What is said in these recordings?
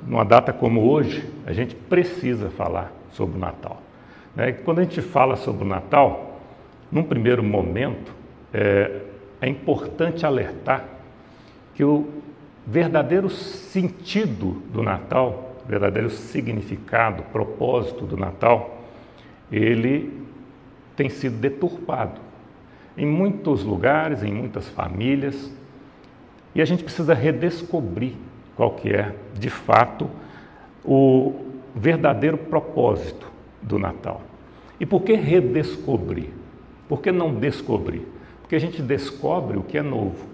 numa data como hoje, a gente precisa falar sobre o Natal. Né? Quando a gente fala sobre o Natal, num primeiro momento, é importante alertar que o verdadeiro sentido do Natal, o verdadeiro significado, propósito do Natal, ele tem sido deturpado em muitos lugares, em muitas famílias, e a gente precisa redescobrir qual que é, de fato, o verdadeiro propósito do Natal. E por que redescobrir? Por que não descobrir? Porque a gente descobre o que é novo,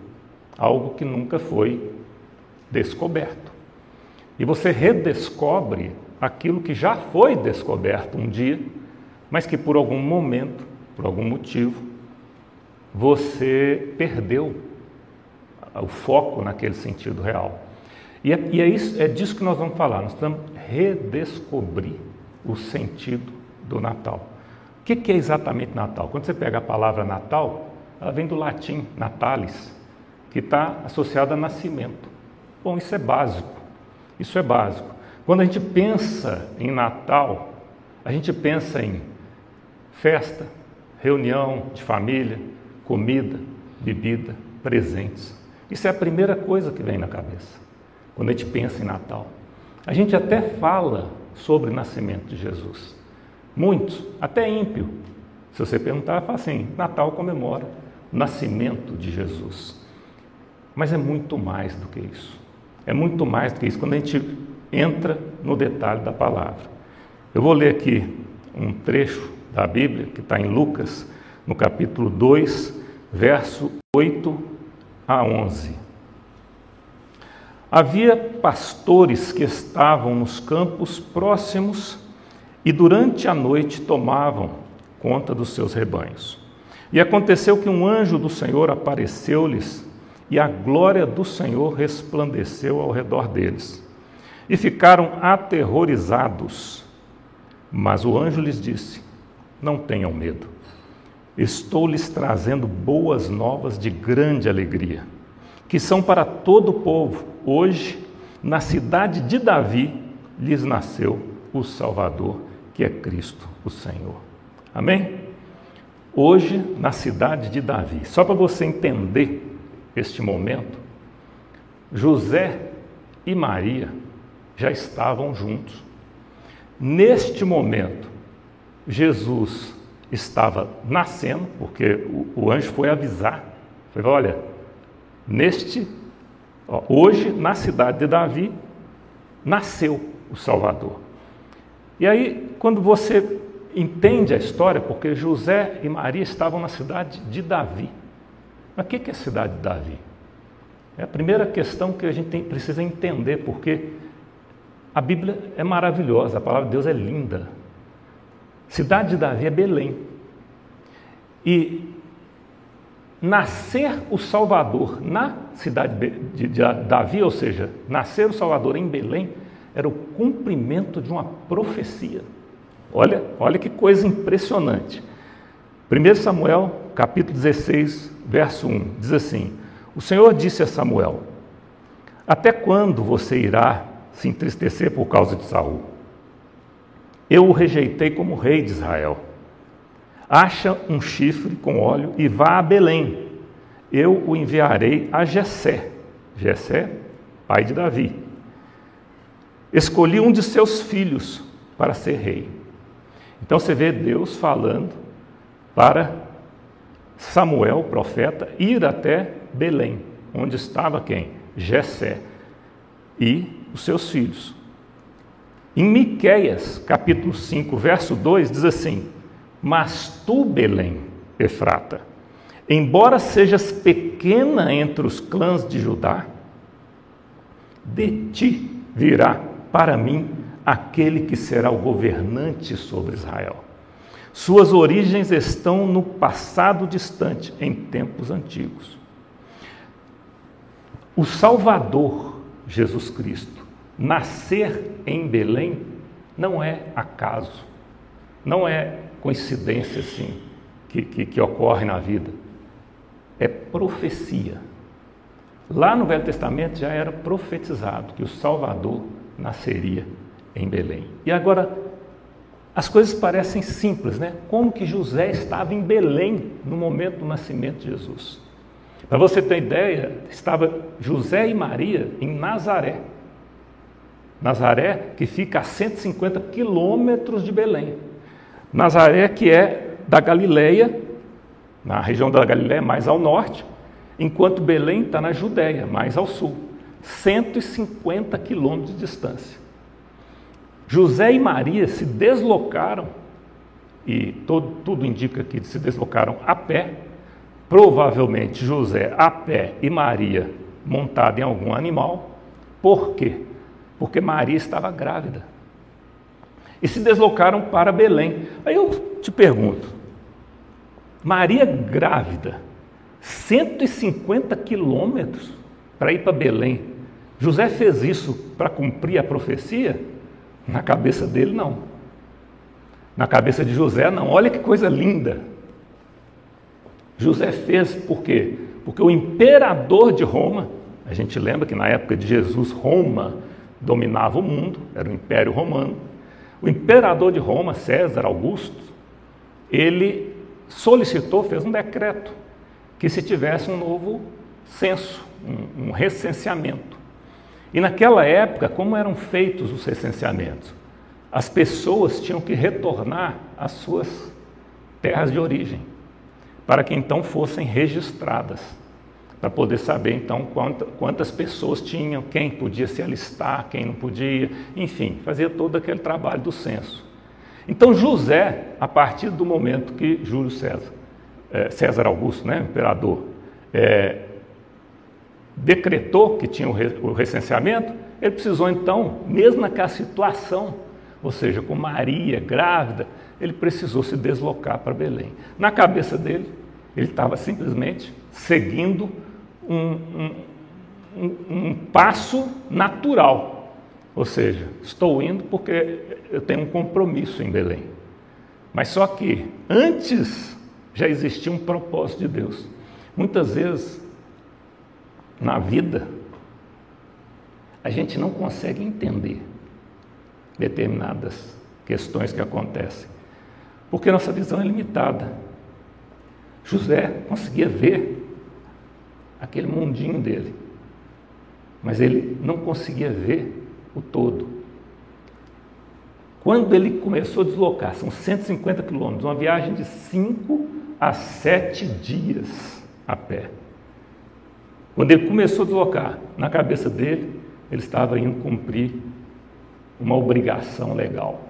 algo que nunca foi descoberto. E você redescobre aquilo que já foi descoberto um dia, mas que por algum momento, por algum motivo, você perdeu o foco naquele sentido real. E é disso que nós vamos falar, nós vamos redescobrir o sentido do Natal. O que é exatamente Natal? Quando você pega a palavra Natal, ela vem do latim, natalis, que está associada a nascimento. Bom, isso é básico, isso é básico. Quando a gente pensa em Natal, a gente pensa em festa, reunião de família, comida, bebida, presentes. Isso é a primeira coisa que vem na cabeça, quando a gente pensa em Natal. A gente até fala sobre o nascimento de Jesus. Muitos, até ímpio, se você perguntar, fala assim, Natal comemora o nascimento de Jesus. Mas é muito mais do que isso. É muito mais do que isso, quando a gente entra no detalhe da palavra. Eu vou ler aqui um trecho da Bíblia, que está em Lucas, no capítulo 2, verso 8 a 11. Havia pastores que estavam nos campos próximos e durante a noite tomavam conta dos seus rebanhos. E aconteceu que um anjo do Senhor apareceu-lhes e a glória do Senhor resplandeceu ao redor deles. E ficaram aterrorizados. Mas o anjo lhes disse, não tenham medo. Estou lhes trazendo boas novas de grande alegria, que são para todo o povo. Hoje, na cidade de Davi, lhes nasceu o Salvador, que é Cristo, o Senhor. Amém? Hoje, na cidade de Davi. Só para você entender este momento, José e Maria já estavam juntos. Neste momento, Jesus estava nascendo, porque o anjo foi avisar, foi, olha, hoje na cidade de Davi nasceu o Salvador. E aí, quando você entende a história, porque José e Maria estavam na cidade de Davi. Mas o que é a cidade de Davi? É a primeira questão que a gente precisa entender, porque a Bíblia é maravilhosa, a palavra de Deus é linda. Cidade de Davi é Belém. E nascer o Salvador na cidade de Davi, ou seja, nascer o Salvador em Belém, era o cumprimento de uma profecia. Olha que coisa impressionante. 1 Samuel, capítulo 16, verso 1, diz assim, o Senhor disse a Samuel, até quando você irá se entristecer por causa de Saul? Eu o rejeitei como rei de Israel. Acha um chifre com óleo e vá a Belém. Eu o enviarei a Jessé. Jessé, pai de Davi. Escolhi um de seus filhos para ser rei. Então você vê Deus falando para Samuel, profeta, ir até Belém, onde estava quem? Jessé e os seus filhos. Em Miqueias, capítulo 5, verso 2, diz assim, mas tu, Belém, Efrata, embora sejas pequena entre os clãs de Judá, de ti virá para mim aquele que será o governante sobre Israel. Suas origens estão no passado distante, em tempos antigos. O Salvador, Jesus Cristo, nascer em Belém não é acaso, não é coincidência assim que ocorre na vida, é profecia. Lá no Velho Testamento já era profetizado que o Salvador nasceria em Belém. E agora, as coisas parecem simples, né? Como que José estava em Belém no momento do nascimento de Jesus? Para você ter ideia, estava José e Maria em Nazaré. Nazaré, que fica a 150 quilômetros de Belém. Nazaré, que é da Galileia, na região da Galileia, mais ao norte, enquanto Belém está na Judéia, mais ao sul. 150 quilômetros de distância. José e Maria se deslocaram, e tudo indica que se deslocaram a pé, provavelmente José a pé e Maria montada em algum animal. Por quê? Porque Maria estava grávida. E se deslocaram para Belém. Aí eu te pergunto, Maria grávida, 150 quilômetros para ir para Belém, José fez isso para cumprir a profecia? Na cabeça dele, não. Na cabeça de José, não. Olha que coisa linda. José fez por quê? Porque o imperador de Roma, a gente lembra que na época de Jesus, Roma dominava o mundo, era o Império Romano. O imperador de Roma, César Augusto, ele solicitou, fez um decreto, que se tivesse um novo censo, um recenseamento. E naquela época, como eram feitos os recenseamentos? As pessoas tinham que retornar às suas terras de origem, para que então fossem registradas, para poder saber então quantas pessoas tinham, quem podia se alistar, quem não podia, enfim, fazia todo aquele trabalho do censo. Então José, a partir do momento que César Augusto, né, imperador, decretou que tinha o recenseamento, ele precisou então, mesmo naquela situação, ou seja, com Maria grávida, ele precisou se deslocar para Belém. Na cabeça dele, ele estava simplesmente seguindo um passo natural, ou seja, estou indo porque eu tenho um compromisso em Belém. Mas só que antes já existia um propósito de Deus. Muitas vezes na vida a gente não consegue entender determinadas questões que acontecem, porque nossa visão é limitada. José conseguia ver aquele mundinho dele, mas ele não conseguia ver o todo. Quando ele começou a deslocar, são 150 quilômetros, uma viagem de 5 a 7 dias a pé. Quando ele começou a deslocar, na cabeça dele, ele estava indo cumprir uma obrigação legal.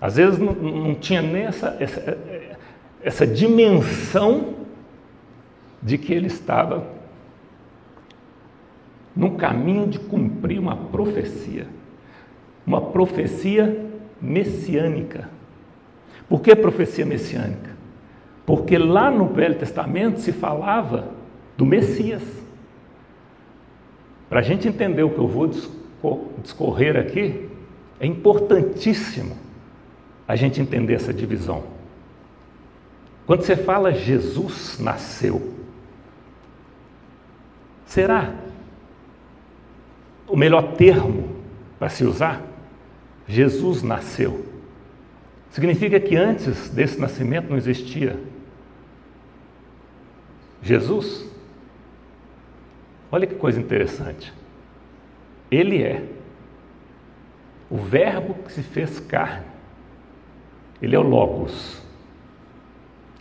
Às vezes não tinha nem essa dimensão de que ele estava no caminho de cumprir uma profecia messiânica. Por que profecia messiânica? Porque lá no Velho Testamento se falava do Messias. Para a gente entender o que eu vou discorrer aqui, é importantíssimo a gente entender essa divisão. Quando você fala Jesus nasceu, será o melhor termo para se usar? Jesus nasceu. Significa que antes desse nascimento não existia Jesus? Olha que coisa interessante. Ele é o Verbo que se fez carne. Ele é o Logos,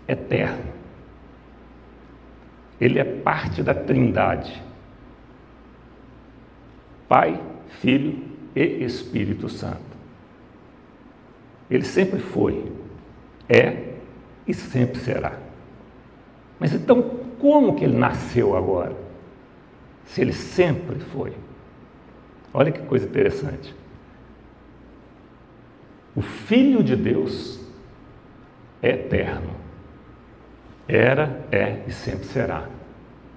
eterno. Ele é parte da Trindade. Pai, Filho e Espírito Santo. Ele sempre foi, é e sempre será. Mas então, como que ele nasceu agora? Se ele sempre foi. Olha que coisa interessante. O Filho de Deus é eterno. Era, é e sempre será.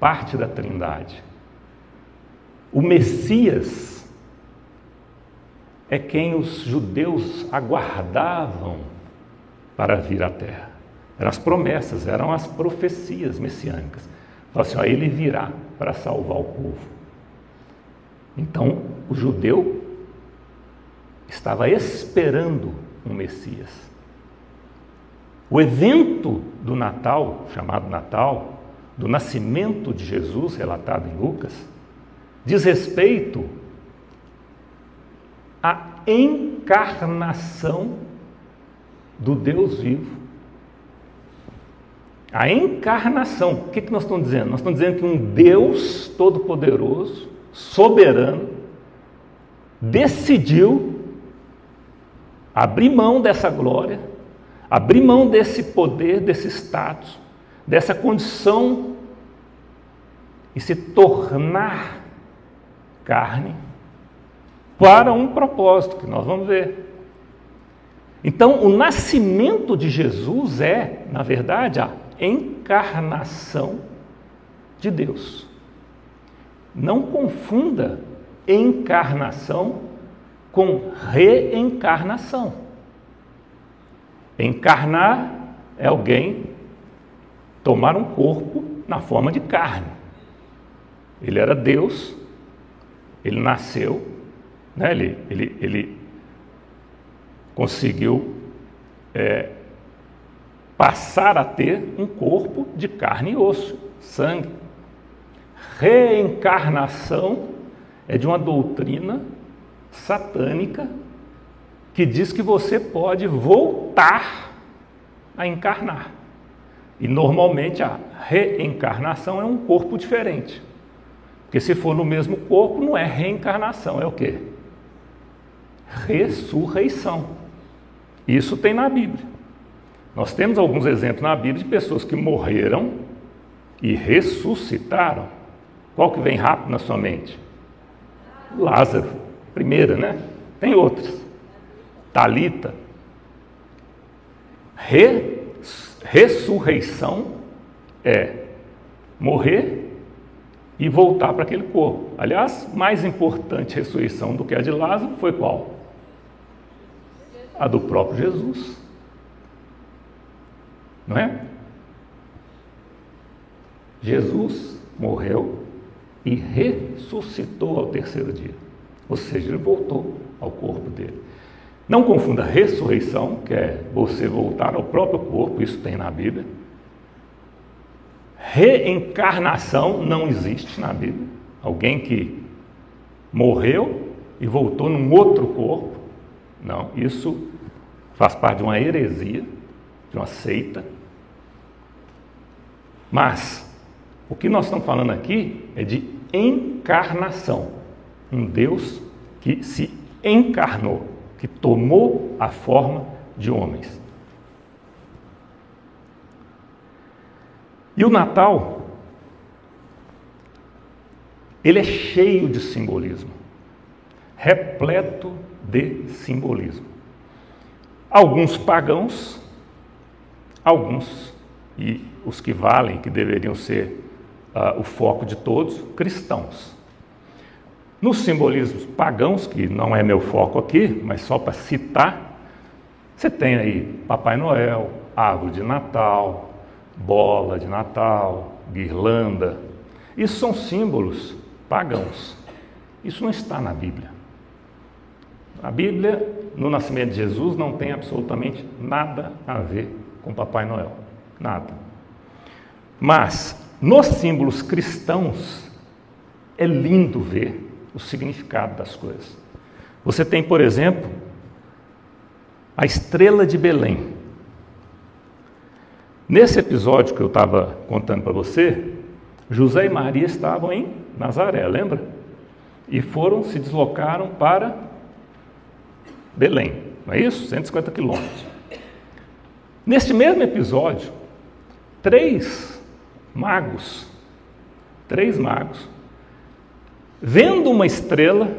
Parte da Trindade. O Messias é quem os judeus aguardavam para vir à Terra. Eram as promessas, eram as profecias messiânicas. Falaram assim, ele virá para salvar o povo. Então, o judeu estava esperando um Messias. O evento do Natal, chamado Natal, do nascimento de Jesus, relatado em Lucas, diz respeito à encarnação do Deus vivo. A encarnação, o que nós estamos dizendo? Nós estamos dizendo que um Deus todo-poderoso, soberano, decidiu abrir mão dessa glória, abrir mão desse poder, desse status, dessa condição e se tornar carne para um propósito que nós vamos ver. Então, o nascimento de Jesus é, na verdade, a encarnação de Deus. Não confunda encarnação com reencarnação. Encarnar é alguém tomar um corpo na forma de carne. Ele era Deus, ele nasceu, né? ele conseguiu passar a ter um corpo de carne e osso, sangue. Reencarnação é de uma doutrina satânica que diz que você pode voltar a encarnar. E normalmente a reencarnação é um corpo diferente. Porque se for no mesmo corpo, não é reencarnação, é o quê? Ressurreição. Isso tem na Bíblia. Nós temos alguns exemplos na Bíblia de pessoas que morreram e ressuscitaram. Qual que vem rápido na sua mente? Lázaro, primeira, né? Tem outras. Talita. Ressurreição é morrer e voltar para aquele corpo. Aliás, mais importante ressurreição do que a de Lázaro foi qual? A do próprio Jesus. Não é? Jesus morreu e ressuscitou ao terceiro dia. Ou seja, ele voltou ao corpo dele. Não confunda ressurreição, que é você voltar ao próprio corpo, isso tem na Bíblia. Reencarnação não existe na Bíblia. Alguém que morreu e voltou num outro corpo. Não, isso faz parte de uma heresia, de uma seita. Mas o que nós estamos falando aqui é de encarnação. Um Deus que se encarnou, que tomou a forma de homens. E o Natal, ele é cheio de simbolismo, repleto de simbolismo. Alguns pagãos, alguns, e os que valem, que deveriam ser o foco de todos, cristãos. Nos simbolismos pagãos, que não é meu foco aqui, mas só para citar, você tem aí Papai Noel, árvore de Natal, bola de Natal, guirlanda. Isso são símbolos pagãos. Isso não está na Bíblia. A Bíblia, no nascimento de Jesus, não tem absolutamente nada a ver com Papai Noel. Nada. Mas, nos símbolos cristãos, é lindo ver o significado das coisas. Você tem, por exemplo, a estrela de Belém. Nesse episódio que eu estava contando para você, José e Maria estavam em Nazaré, lembra? E se deslocaram para Belém, não é isso? 150 quilômetros. Neste mesmo episódio, três magos, vendo uma estrela,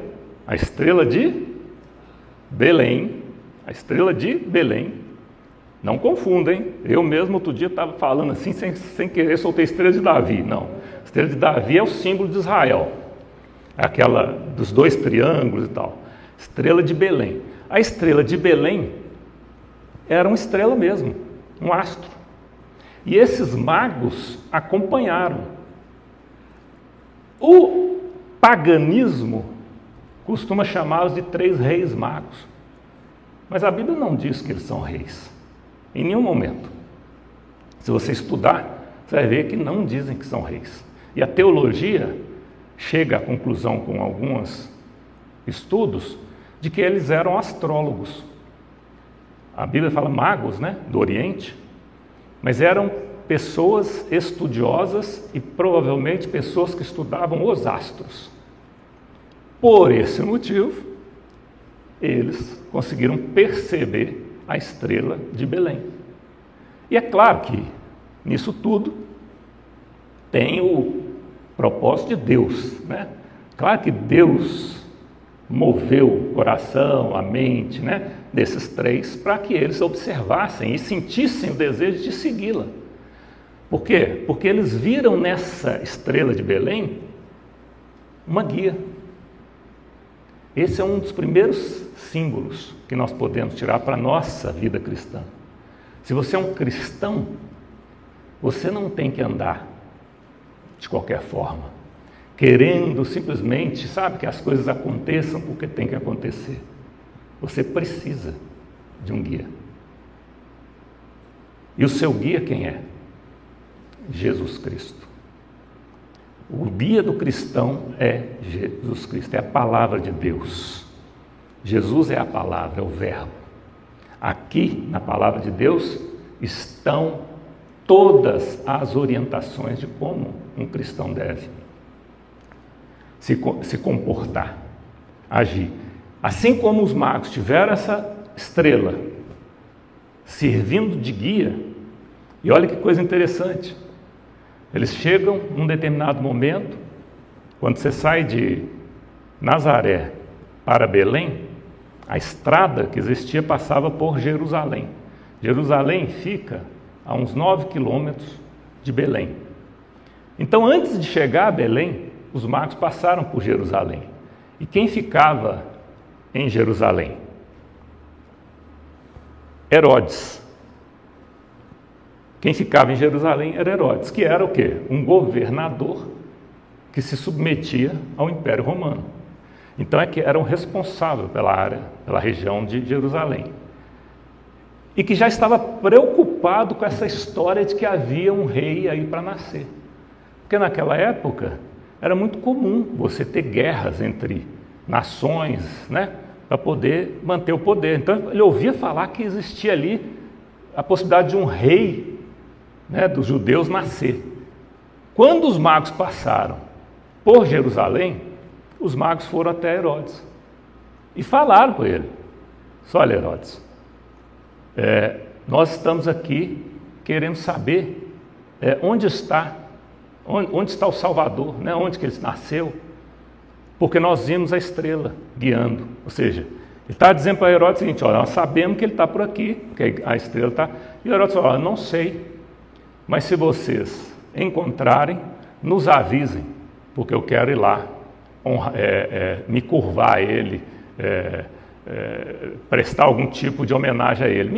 a estrela de Belém, não confundem, eu mesmo outro dia estava falando assim, sem querer, soltei a estrela de Davi. Não, a estrela de Davi é o símbolo de Israel, aquela dos dois triângulos e tal. Estrela de Belém. A estrela de Belém era uma estrela mesmo, um astro. E esses magos acompanharam. O paganismo costuma chamá-los de três reis magos. Mas a Bíblia não diz que eles são reis, em nenhum momento. Se você estudar, você vai ver que não dizem que são reis. E a teologia chega à conclusão, com alguns estudos, de que eles eram astrólogos. A Bíblia fala magos, né, do Oriente, mas eram pessoas estudiosas e provavelmente pessoas que estudavam os astros. Por esse motivo, eles conseguiram perceber a estrela de Belém. E é claro que nisso tudo tem o propósito de Deus, né? Claro que Deus moveu o coração, a mente, né, desses três para que eles observassem e sentissem o desejo de segui-la. Por quê? Porque eles viram nessa estrela de Belém uma guia. Esse é um dos primeiros símbolos que nós podemos tirar para a nossa vida cristã. Se você é um cristão, você não tem que andar de qualquer forma, querendo simplesmente, sabe, que as coisas aconteçam porque tem que acontecer. Você precisa de um guia. E o seu guia quem é? Jesus Cristo. O guia do cristão é Jesus Cristo, é a palavra de Deus. Jesus é a palavra, é o verbo. Aqui, na palavra de Deus, estão todas as orientações de como um cristão deve se comportar, agir. Assim como os magos tiveram essa estrela servindo de guia, e olha que coisa interessante, eles chegam num determinado momento, quando você sai de Nazaré para Belém, a estrada que existia passava por Jerusalém. Jerusalém fica a uns 9 quilômetros de Belém. Então, antes de chegar a Belém, os magos passaram por Jerusalém. E quem ficava em Jerusalém? Herodes. Quem ficava em Jerusalém era Herodes, que era o quê? Um governador que se submetia ao Império Romano. Então é que era o responsável pela área, pela região de Jerusalém. E que já estava preocupado com essa história de que havia um rei aí para nascer. Porque naquela época era muito comum você ter guerras entre nações, né, para poder manter o poder. Então ele ouvia falar que existia ali a possibilidade de um rei, né, dos judeus nascer. Quando os magos passaram por Jerusalém, os magos foram até Herodes e falaram com ele: olha, Herodes, nós estamos aqui querendo saber onde está o Salvador, né? Onde que ele nasceu, porque nós vimos a estrela guiando. Ou seja, ele está dizendo para Herodes o seguinte: olha, nós sabemos que ele está por aqui, que a estrela está. E Herodes falou: não sei, mas se vocês encontrarem, nos avisem, porque eu quero ir lá, me curvar a ele, prestar algum tipo de homenagem a ele.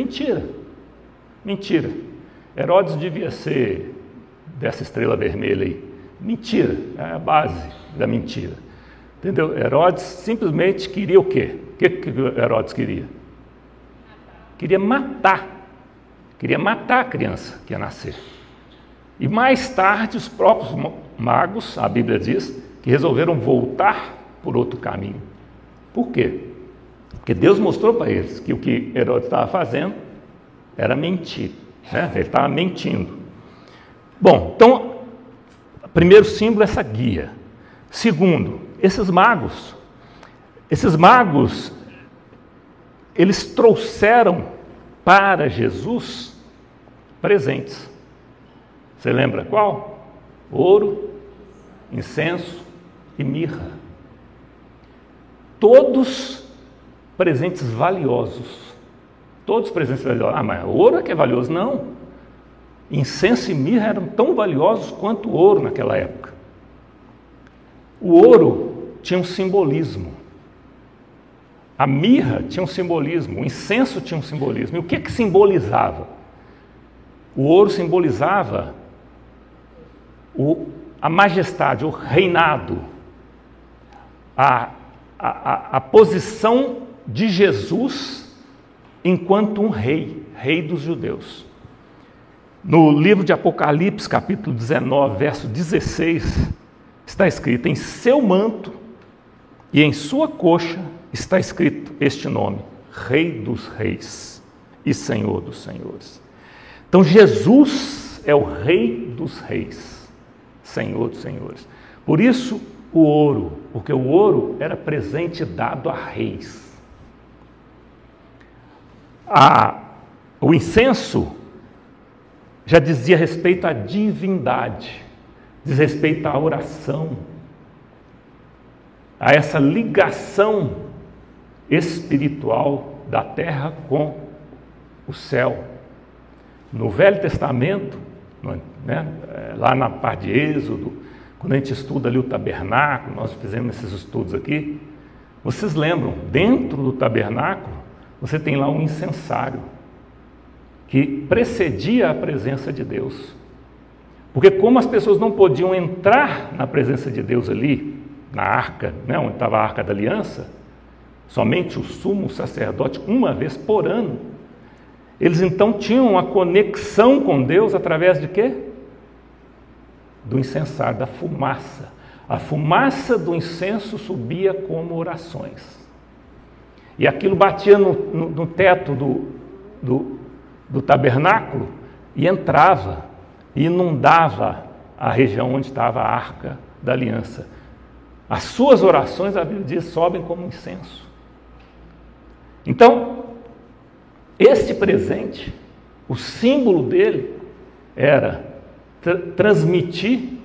Mentira. Herodes devia ser dessa estrela vermelha aí. Mentira, é a base da mentira. Entendeu? Herodes simplesmente queria o quê? O que Herodes queria? Queria matar a criança que ia nascer. E mais tarde os próprios magos, a Bíblia diz, que resolveram voltar por outro caminho. Por quê? Porque Deus mostrou para eles que o que Herodes estava fazendo era mentir, né? Ele estava mentindo. Bom, então, primeiro símbolo é essa guia. Segundo, esses magos, eles trouxeram para Jesus presentes. Você lembra qual? Ouro, incenso e mirra. Todos presentes valiosos. Todos presentes valiosos. Ah, mas ouro é que é valioso? Não. Incenso e mirra eram tão valiosos quanto o ouro naquela época. O ouro tinha um simbolismo. A mirra tinha um simbolismo. O incenso tinha um simbolismo. E o que simbolizava? O ouro simbolizava a majestade, o reinado, a posição de Jesus enquanto um rei, rei dos judeus. No livro de Apocalipse, capítulo 19, verso 16, está escrito: em seu manto e em sua coxa está escrito este nome: Rei dos Reis e Senhor dos Senhores. Então Jesus é o Rei dos Reis, Senhor dos Senhores. Por isso o ouro, porque o ouro era presente dado a reis. O incenso já dizia respeito à divindade, diz respeito à oração, a essa ligação espiritual da terra com o céu. No Velho Testamento, né, lá na parte de Êxodo, quando a gente estuda ali o tabernáculo, nós fizemos esses estudos aqui, vocês lembram, dentro do tabernáculo, você tem lá um incensário, que precedia a presença de Deus. Porque como as pessoas não podiam entrar na presença de Deus ali, na arca, né, onde estava a arca da aliança, somente o sumo sacerdote, uma vez por ano, eles então tinham uma conexão com Deus através de quê? Do incensário, da fumaça. A fumaça do incenso subia como orações. E aquilo batia no teto do tabernáculo e entrava e inundava a região onde estava a arca da aliança. As suas orações, a Bíblia diz, sobem como incenso. Então, este presente, o símbolo dele era transmitir,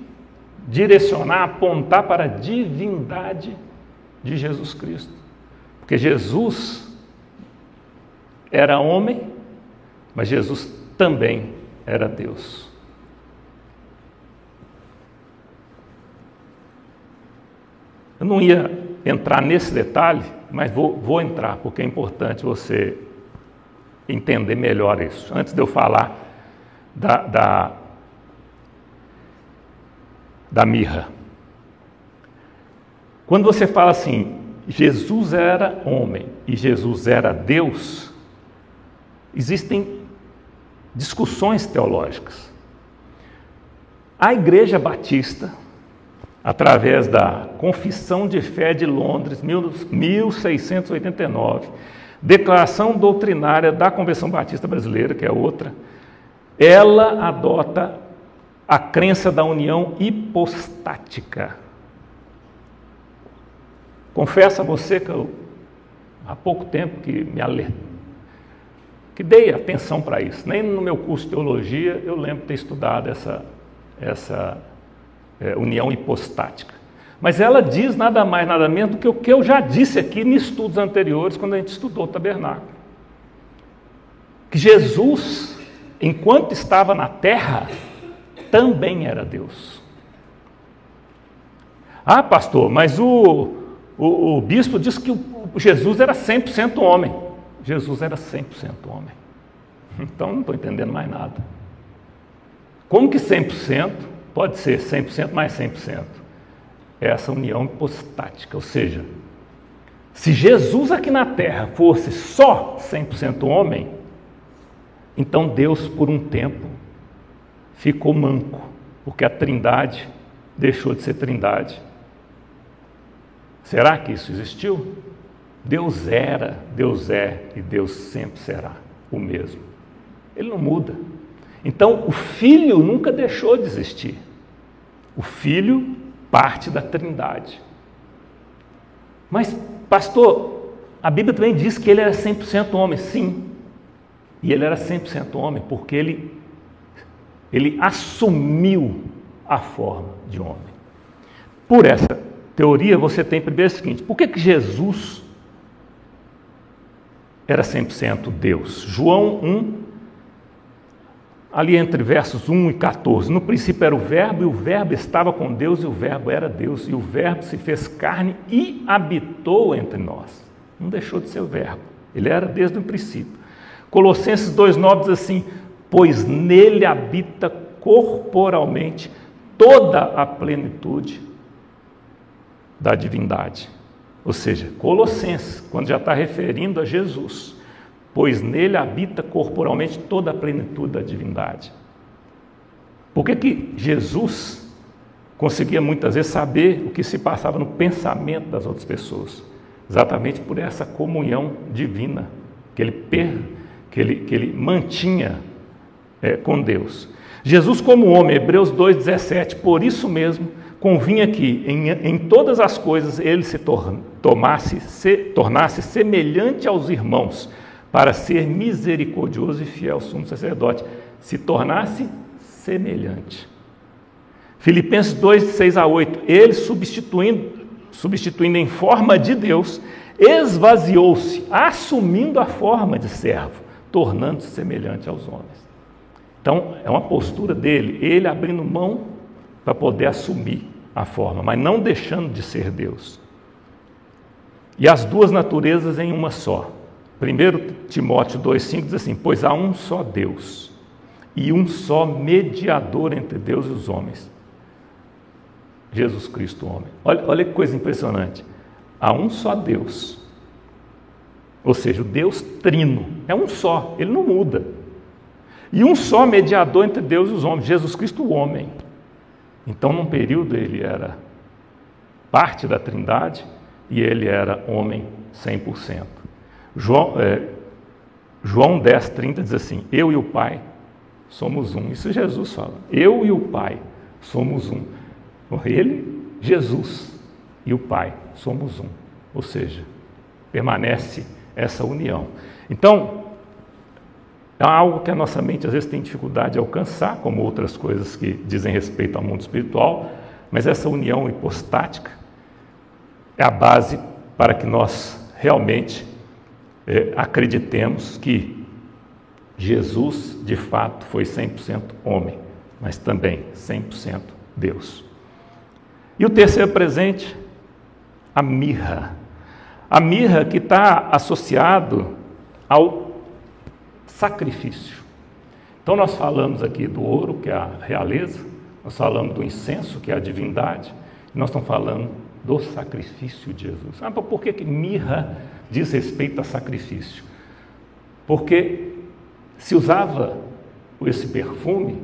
direcionar, apontar para a divindade de Jesus Cristo. Porque Jesus era homem, mas Jesus também era Deus. Eu não ia entrar nesse detalhe, mas vou entrar, porque é importante você entender melhor isso. Antes de eu falar da mirra. Quando você fala assim, Jesus era homem e Jesus era Deus, existem discussões teológicas. A Igreja Batista, através da Confissão de Fé de Londres, 1689, Declaração Doutrinária da Convenção Batista Brasileira, que é outra, ela adota a crença da união hipostática. Confesso a você que eu, há pouco tempo que me alertei, que dei atenção para isso. Nem no meu curso de teologia eu lembro de ter estudado essa união hipostática. Mas ela diz nada mais, nada menos do que o que eu já disse aqui em estudos anteriores, quando a gente estudou o tabernáculo. Que Jesus, enquanto estava na terra, também era Deus. Ah, pastor, mas o bispo disse que Jesus era 100% homem. Jesus era 100% homem. Então não estou entendendo mais nada. Como que 100% pode ser 100% mais 100%? É essa união hipostática, ou seja, se Jesus aqui na terra fosse só 100% homem, então Deus por um tempo ficou manco, porque a Trindade deixou de ser Trindade. Será que isso existiu? Deus era, Deus é e Deus sempre será o mesmo. Ele não muda. Então, o Filho nunca deixou de existir. O Filho parte da Trindade. Mas, pastor, a Bíblia também diz que ele era 100% homem. Sim, e ele era 100% homem porque ele assumiu a forma de homem. Por essa teoria, você tem primeiro o seguinte: por que Jesus era 100% Deus? João 1, ali entre versos 1 e 14, no princípio era o verbo, e o verbo estava com Deus, e o verbo era Deus, e o verbo se fez carne e habitou entre nós. Não deixou de ser o verbo, ele era desde o princípio. Colossenses 2,9 diz assim: pois nele habita corporalmente toda a plenitude da divindade. Ou seja, Colossenses, quando já está referindo a Jesus, pois nele habita corporalmente toda a plenitude da divindade. Por que Jesus conseguia muitas vezes saber o que se passava no pensamento das outras pessoas? Exatamente por essa comunhão divina que ele mantinha com Deus. Jesus como homem, Hebreus 2,17, por isso mesmo convinha que em todas as coisas ele se tornasse semelhante aos irmãos, para ser misericordioso e fiel sumo sacerdote, se tornasse semelhante. Filipenses 2,6-8, ele substituindo em forma de Deus, esvaziou-se, assumindo a forma de servo, tornando-se semelhante aos homens. Então, é uma postura dele, ele abrindo mão para poder assumir a forma, mas não deixando de ser Deus. E as duas naturezas em uma só. 1 Timóteo 2,5 diz assim, pois há um só Deus e um só mediador entre Deus e os homens, Jesus Cristo, homem. Olha que coisa impressionante. Há um só Deus, ou seja, o Deus trino, é um só, ele não muda. E um só mediador entre Deus e os homens, Jesus Cristo, o homem. Então, num período, ele era parte da Trindade e ele era homem 100%. João 10,30 diz assim, eu e o Pai somos um. Isso Jesus fala, eu e o Pai somos um. Ele, Jesus e o Pai somos um. Ou seja, permanece essa união. Então, é algo que a nossa mente às vezes tem dificuldade de alcançar, como outras coisas que dizem respeito ao mundo espiritual, mas essa união hipostática é a base para que nós realmente acreditemos que Jesus, de fato, foi 100% homem, mas também 100% Deus. E o terceiro presente, a mirra. A mirra que está associado ao sacrifício. Então nós falamos aqui do ouro, que é a realeza, nós falamos do incenso, que é a divindade, e nós estamos falando do sacrifício de Jesus. Por que mirra diz respeito a sacrifício? Porque se usava esse perfume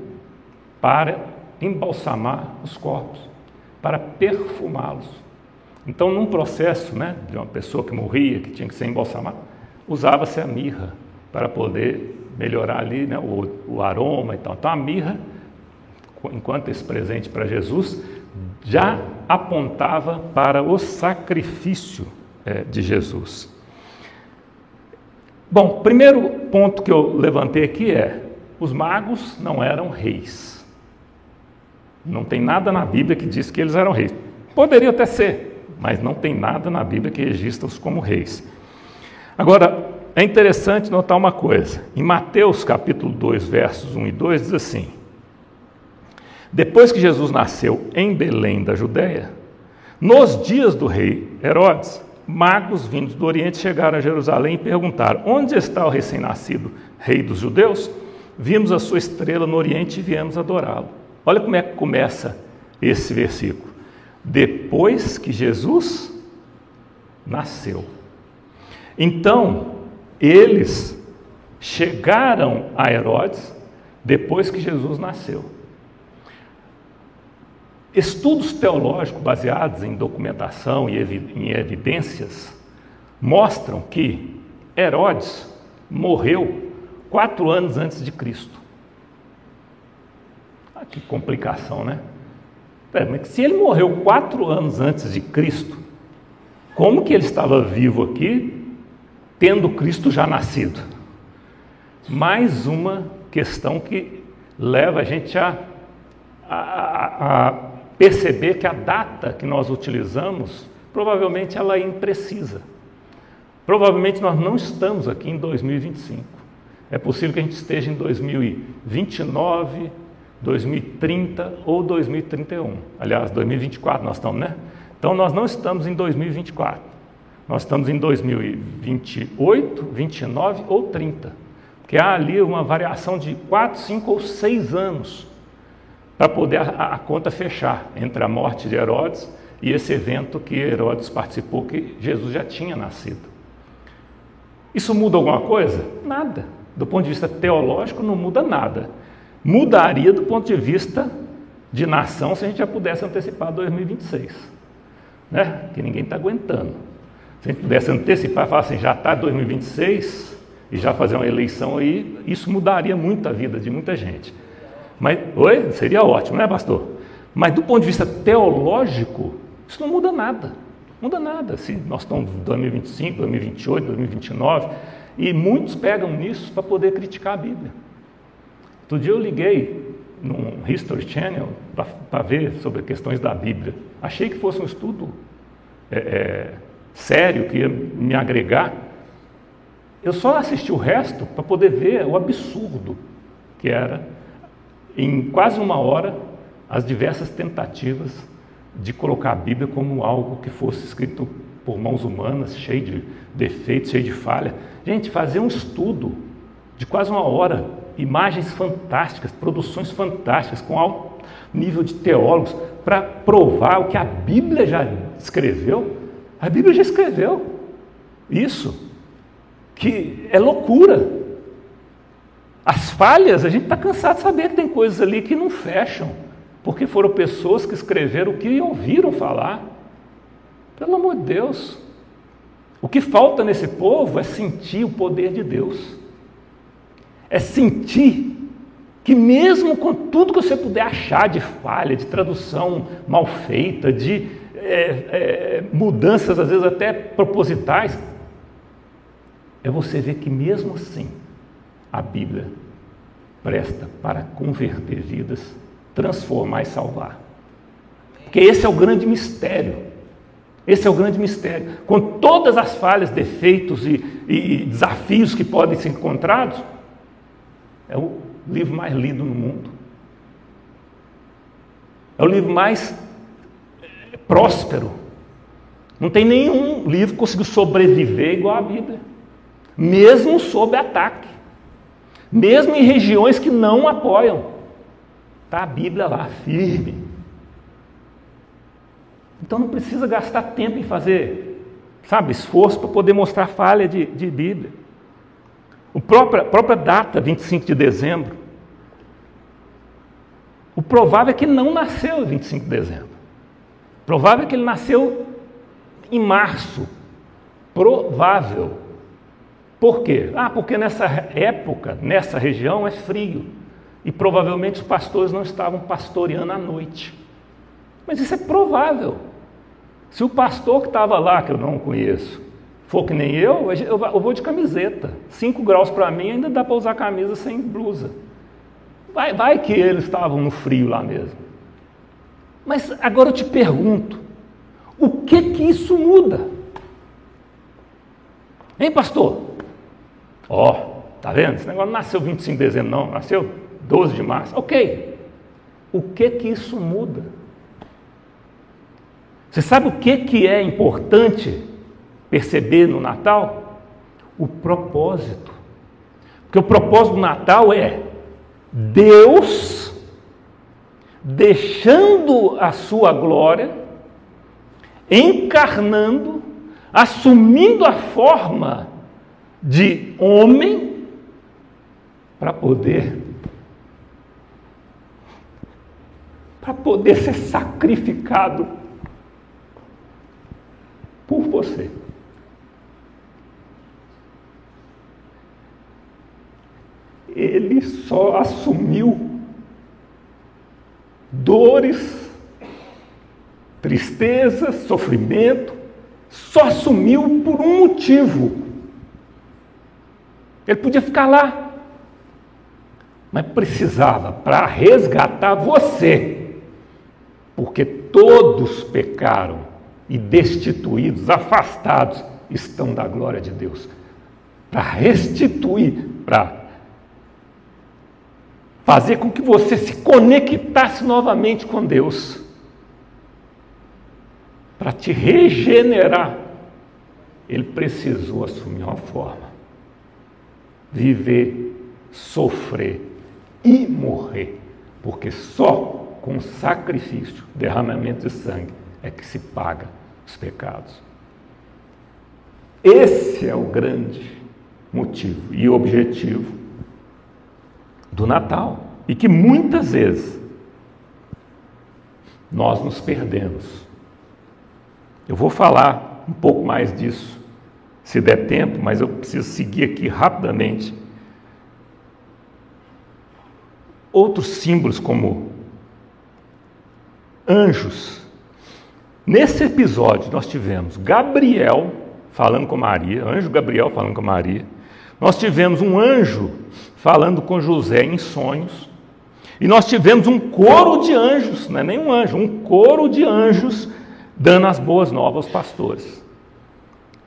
para embalsamar os corpos, para perfumá-los. Então, num processo de uma pessoa que morria, que tinha que ser embalsamada, usava-se a mirra para poder melhorar ali o aroma e tal. Então, a mirra, enquanto esse presente para Jesus, já apontava para o sacrifício de Jesus. Bom, primeiro ponto que eu levantei aqui os magos não eram reis. Não tem nada na Bíblia que diz que eles eram reis. Poderiam até ser, mas não tem nada na Bíblia que registra-os como reis. Agora, é interessante notar uma coisa. Em Mateus capítulo 2, versos 1 e 2, diz assim, depois que Jesus nasceu em Belém da Judéia, nos dias do rei Herodes, magos vindos do Oriente chegaram a Jerusalém e perguntaram, onde está o recém-nascido rei dos judeus? Vimos a sua estrela no Oriente e viemos adorá-lo. Olha como é que começa esse versículo. Depois que Jesus nasceu. Então, eles chegaram a Herodes depois que Jesus nasceu. Estudos teológicos baseados em documentação e em evidências mostram que Herodes morreu 4 anos antes de Cristo. Que complicação, né? Mas se ele morreu 4 anos antes de Cristo, como que ele estava vivo aqui, tendo Cristo já nascido? Mais uma questão que leva a gente a perceber que a data que nós utilizamos, provavelmente ela é imprecisa. Provavelmente nós não estamos aqui em 2025. É possível que a gente esteja em 2029, 2030 ou 2031. Aliás, 2024 nós estamos, né? Então nós não estamos em 2024. Nós estamos em 2028, 29 ou 30. Porque há ali uma variação de 4, 5 ou 6 anos para poder a conta fechar entre a morte de Herodes e esse evento que Herodes participou, que Jesus já tinha nascido. Isso muda alguma coisa? Nada. Do ponto de vista teológico, não muda nada. Mudaria do ponto de vista de nação se a gente já pudesse antecipar 2026, né? Que ninguém está aguentando. Se a gente pudesse antecipar e falar assim, já está 2026 e já fazer uma eleição aí, isso mudaria muito a vida de muita gente. Mas, oi? Seria ótimo, né, pastor? Mas do ponto de vista teológico, isso não muda nada. Não muda nada. Se nós estamos em 2025, 2028, 2029, e muitos pegam nisso para poder criticar a Bíblia. Outro dia eu liguei num History Channel para ver sobre questões da Bíblia. Achei que fosse um estudo sério, que ia me agregar. Eu só assisti o resto para poder ver o absurdo que era, em quase uma hora, as diversas tentativas de colocar a Bíblia como algo que fosse escrito por mãos humanas, cheio de defeitos, cheio de falha. Gente, fazer um estudo de quase uma hora, imagens fantásticas, produções fantásticas, com alto nível de teólogos, para provar o que a Bíblia já escreveu. A Bíblia já escreveu isso, que é loucura. As falhas, a gente está cansado de saber que tem coisas ali que não fecham, porque foram pessoas que escreveram o que ouviram falar. Pelo amor de Deus, o que falta nesse povo é sentir o poder de Deus, é sentir que mesmo com tudo que você puder achar de falha, de tradução mal feita, de mudanças às vezes até propositais, é você ver que mesmo assim a Bíblia presta para converter vidas, transformar e salvar. Porque esse é o grande mistério. Esse é o grande mistério. Com todas as falhas, defeitos e desafios que podem ser encontrados, é o livro mais lido no mundo. É o livro mais próspero. Não tem nenhum livro que conseguiu sobreviver igual a Bíblia. Mesmo sob ataque. Mesmo em regiões que não apoiam. Está a Bíblia lá, firme. Então não precisa gastar tempo em fazer, esforço para poder mostrar falha de Bíblia. A própria data, 25 de dezembro, o provável é que não nasceu em 25 de dezembro. O provável é que ele nasceu em março. Provável. Por quê? Porque nessa época, nessa região, é frio. E provavelmente os pastores não estavam pastoreando à noite. Mas isso é provável. Se o pastor que estava lá, que eu não conheço, for que nem eu vou de camiseta. 5 graus para mim, ainda dá para usar camisa sem blusa. Vai que eles estavam no frio lá mesmo. Mas agora eu te pergunto, o que isso muda? Hein, pastor? Tá vendo? Esse negócio não nasceu 25 de dezembro, não. Nasceu 12 de março. Ok. O que isso muda? Você sabe o que é importante perceber no Natal? O propósito. Porque o propósito do Natal é Deus deixando a sua glória, encarnando, assumindo a forma de homem para poder ser sacrificado por você. Ele só assumiu dores, tristeza, sofrimento, só assumiu por um motivo. Ele podia ficar lá, mas precisava para resgatar você, porque todos pecaram e destituídos, afastados estão da glória de Deus, para restituir, para fazer com que você se conectasse novamente com Deus, para te regenerar. Ele precisou assumir uma forma, viver, sofrer e morrer, porque só com sacrifício, derramamento de sangue, é que se paga os pecados. Esse é o grande motivo e objetivo do Natal. E que muitas vezes nós nos perdemos. Eu vou falar um pouco mais disso, se der tempo, mas eu preciso seguir aqui rapidamente. Outros símbolos como anjos. Nesse episódio nós tivemos Gabriel falando com Maria, anjo Gabriel falando com Maria. Nós tivemos um anjo falando com José em sonhos. E nós tivemos um coro de anjos, não é nem um anjo, um coro de anjos dando as boas novas aos pastores.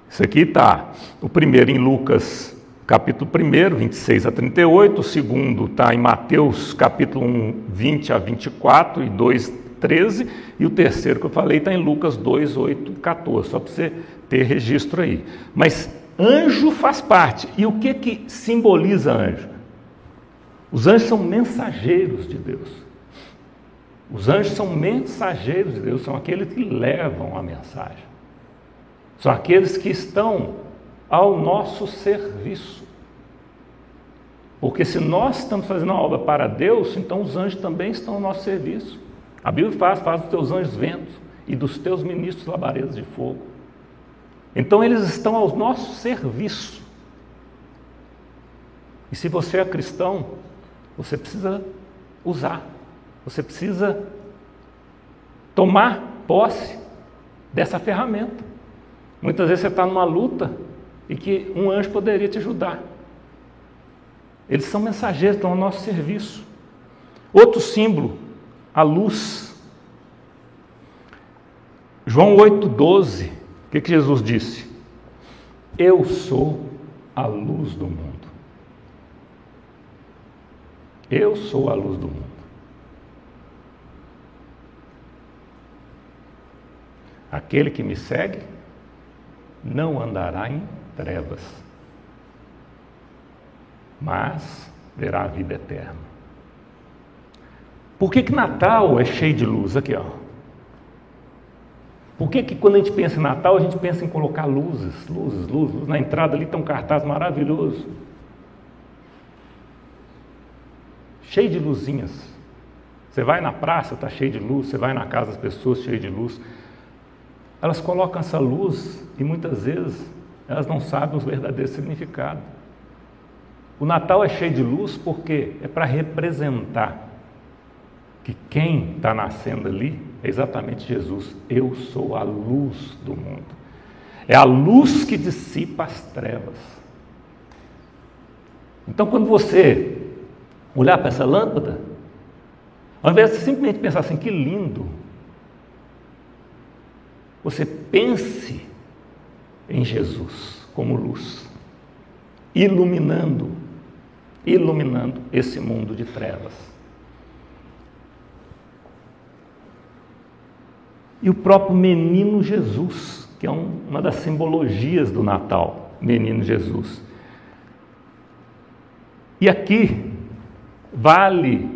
Isso aqui está, o primeiro em Lucas capítulo 1, 26 a 38, o segundo está em Mateus capítulo 1, 20 a 24 e 2, 13, e o terceiro que eu falei está em Lucas 2, 8 e 14, só para você ter registro aí. Mas anjo faz parte. E o que simboliza anjo? Os anjos são mensageiros de Deus. Os anjos são mensageiros de Deus, são aqueles que levam a mensagem. São aqueles que estão ao nosso serviço. Porque se nós estamos fazendo uma obra para Deus, então os anjos também estão ao nosso serviço. A Bíblia faz dos teus anjos ventos e dos teus ministros labaredas de fogo. Então eles estão ao nosso serviço. E se você é cristão, você precisa usar, você precisa tomar posse dessa ferramenta. Muitas vezes você está numa luta e que um anjo poderia te ajudar. Eles são mensageiros, estão ao nosso serviço. Outro símbolo, a luz. João 8,12, o que Jesus disse? Eu sou a luz do mundo. Eu sou a luz do mundo. Aquele que me segue não andará em trevas, mas verá a vida eterna. Por que Natal é cheio de luz? Aqui, ó. Por que quando a gente pensa em Natal, a gente pensa em colocar luzes? Na entrada ali tem um cartaz maravilhoso. Cheio de luzinhas. Você vai na praça, está cheio de luz. Você vai na casa das pessoas, cheio de luz. Elas colocam essa luz e muitas vezes elas não sabem o verdadeiro significado. O Natal é cheio de luz porque é para representar que quem está nascendo ali é exatamente Jesus. Eu sou a luz do mundo. É a luz que dissipa as trevas. Então, quando você olhar para essa lâmpada, ao invés de simplesmente pensar assim, que lindo, você pense em Jesus como luz, iluminando esse mundo de trevas. E o próprio menino Jesus, que é uma das simbologias do Natal, menino Jesus. E aqui vale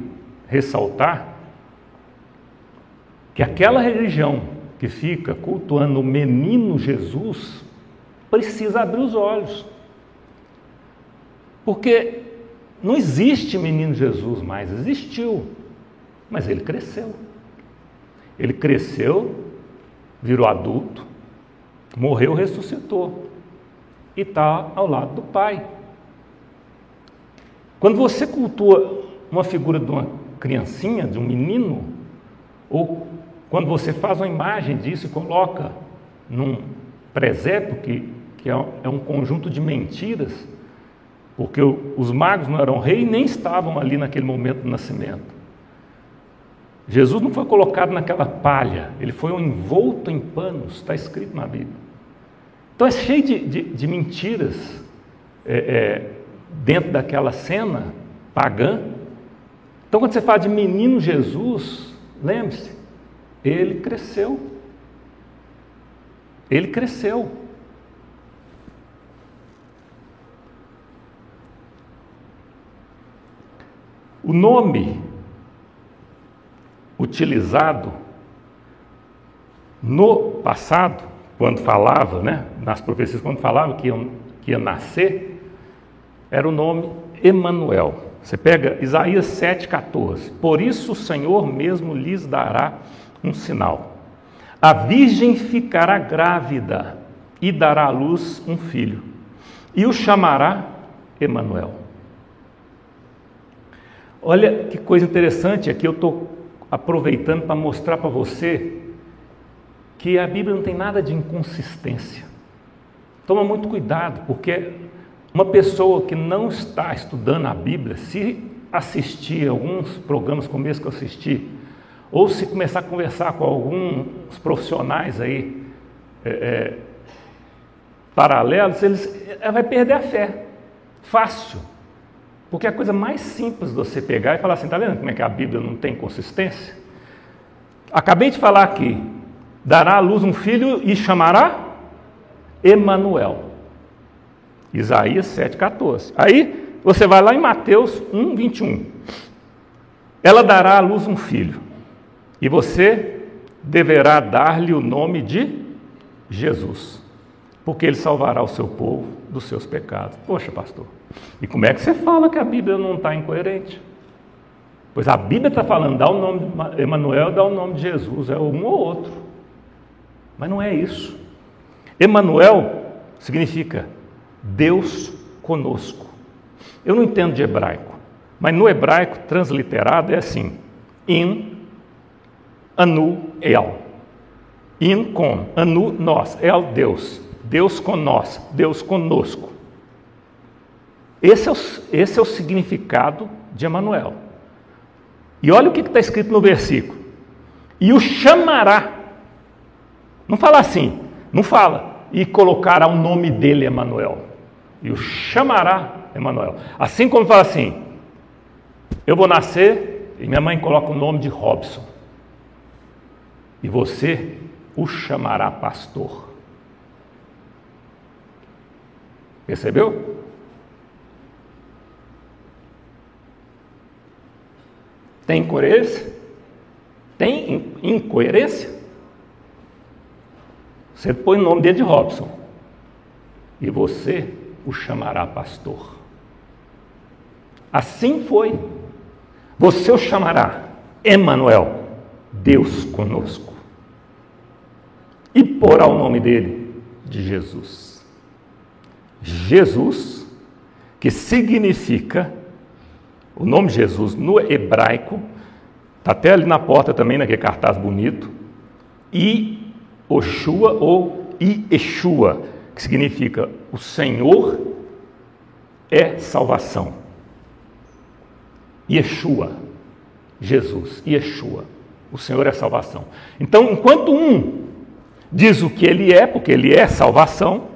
ressaltar que aquela religião que fica cultuando o menino Jesus precisa abrir os olhos. Porque não existe menino Jesus mais, existiu, mas ele cresceu. Ele cresceu, virou adulto, morreu, ressuscitou e está ao lado do Pai. Quando você cultua uma figura de uma criancinha, de um menino, ou quando você faz uma imagem disso e coloca num presépio, que é um conjunto de mentiras, porque os magos não eram reis e nem estavam ali naquele momento do nascimento. Jesus não foi colocado naquela palha, ele foi envolto em panos, está escrito na Bíblia. Então é cheio de mentiras dentro daquela cena pagã. Então quando você fala de menino Jesus, lembre-se, ele cresceu. Ele cresceu. O nome utilizado no passado, quando falava, nas profecias, quando falava que ia nascer, era o nome Emanuel. Você pega Isaías 7,14. Por isso o Senhor mesmo lhes dará um sinal. A virgem ficará grávida e dará à luz um filho, e o chamará Emanuel. Olha que coisa interessante, aqui eu estou aproveitando para mostrar para você que a Bíblia não tem nada de inconsistência. Toma muito cuidado, porque uma pessoa que não está estudando a Bíblia, se assistir alguns programas como esse que eu assisti, ou se começar a conversar com alguns profissionais aí, paralelos, ela vai perder a fé, fácil. Porque é a coisa mais simples de você pegar e falar assim, está vendo como é que a Bíblia não tem consistência? Acabei de falar aqui, dará à luz um filho e chamará Emanuel. Isaías 7,14. Aí você vai lá em Mateus 1,21. Ela dará à luz um filho, e você deverá dar-lhe o nome de Jesus, porque ele salvará o seu povo dos seus pecados. Poxa, pastor, e como é que você fala que a Bíblia não está incoerente? Pois a Bíblia está falando, dá o nome de Emanuel, dá o nome de Jesus, é um ou outro. Mas não é isso. Emanuel significa Deus conosco. Eu não entendo de hebraico, mas no hebraico transliterado é assim: in, anu, el. In com, anu, nós, el, Deus. Deus com nós, Deus conosco. Esse é o significado de Emanuel. E olha o que está escrito no versículo. E o chamará. Não fala assim, não fala. E colocará o nome dele Emanuel. E o chamará Emanuel. Assim como fala assim, eu vou nascer e minha mãe coloca o nome de Robson. E você o chamará pastor. Percebeu? Tem incoerência? Tem incoerência? Você põe o nome dele de Robson e você o chamará pastor. Assim foi. Você o chamará Emanuel, Deus conosco, e porá o nome dele de Jesus. Jesus, que significa, o nome Jesus no hebraico, está até ali na porta também, naquele cartaz bonito, Ioshua ou Yeshua, que significa o Senhor é salvação. Yeshua, Jesus, Yeshua, o Senhor é salvação. Então, enquanto um diz o que ele é, porque ele é salvação,